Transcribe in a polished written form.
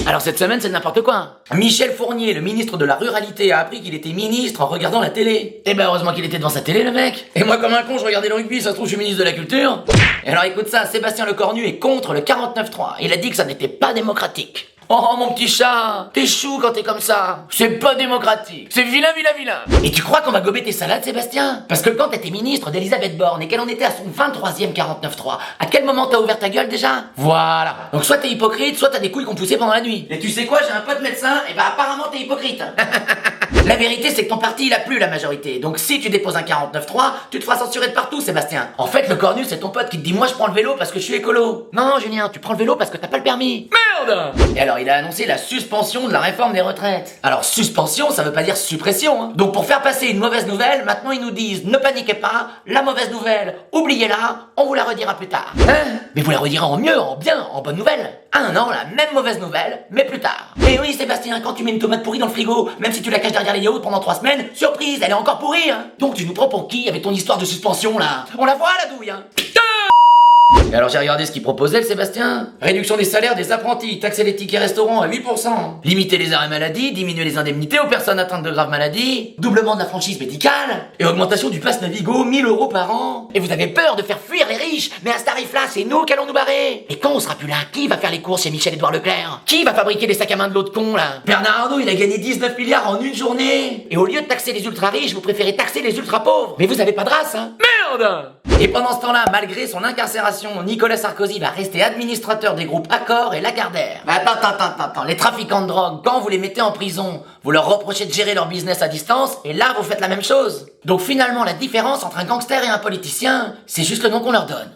Alors cette semaine, c'est n'importe quoi. Michel Fournier, le ministre de la Ruralité, a appris qu'il était ministre en regardant la télé. Eh ben heureusement qu'il était devant sa télé, le mec. Et moi, comme un con, je regardais le rugby, ça se trouve, je suis ministre de la Culture. Et alors écoute ça, Sébastien Lecornu est contre le 49.3. Il a dit que ça n'était pas démocratique. Oh mon petit chat, t'es chou quand t'es comme ça. C'est pas démocratique, c'est vilain, vilain, vilain. Et tu crois qu'on va gober tes salades, Sébastien? Parce que quand t'étais ministre d'Elisabeth Borne et qu'elle en était à son 23e 49.3, à quel moment t'as ouvert ta gueule déjà? Voilà. Donc soit t'es hypocrite, soit t'as des couilles qu'on poussait pendant la nuit. Et tu sais quoi, j'ai un pote médecin, et bah apparemment t'es hypocrite. La vérité, c'est que ton parti, il a plus la majorité. Donc si tu déposes un 49.3, tu te feras censurer de partout, Sébastien. En fait, le cornu, c'est ton pote qui te dit moi je prends le vélo parce que je suis écolo. Non, Julien, tu prends le vélo parce que t'as pas le permis. Merde! Et alors, il a annoncé la suspension de la réforme des retraites. Alors, suspension, ça veut pas dire suppression, hein. Donc pour faire passer une mauvaise nouvelle, maintenant ils nous disent ne paniquez pas, la mauvaise nouvelle, oubliez-la, on vous la redira plus tard. Hein? Mais vous la redirez en mieux, en bien, en bonne nouvelle. Ah non, la même mauvaise nouvelle, mais plus tard. Et oui, Sébastien, quand tu mets une tomate pourrie dans le frigo, même si tu la caches derrière les yaourts pendant 3 semaines, surprise, elle est encore pourrie, hein. Donc tu nous prends pour qui avec ton histoire de suspension, là? On la voit, la douille, hein. Et alors j'ai regardé ce qu'il proposait, le Sébastien. Réduction des salaires des apprentis, taxer les tickets restaurants à 8%, limiter les arrêts maladie, diminuer les indemnités aux personnes atteintes de graves maladies, doublement de la franchise médicale, et augmentation du pass Navigo, 1000 € par an. Et vous avez peur de faire fuir les riches, mais à ce tarif-là, c'est nous qui allons nous barrer. Et quand on sera plus là, qui va faire les courses chez Michel-Édouard Leclerc? Qui va fabriquer les sacs à main de l'autre con, là? Bernard Arnault, il a gagné 19 milliards en une journée. Et au lieu de taxer les ultra riches, vous préférez taxer les ultra pauvres. Mais vous avez pas de race, hein? Merde! Et pendant ce temps-là, malgré son incarcération, Nicolas Sarkozy va rester administrateur des groupes Accor et Lagardère. Mais attends, les trafiquants de drogue, quand vous les mettez en prison, vous leur reprochez de gérer leur business à distance, et là vous faites la même chose. Donc finalement, la différence entre un gangster et un politicien, c'est juste le nom qu'on leur donne.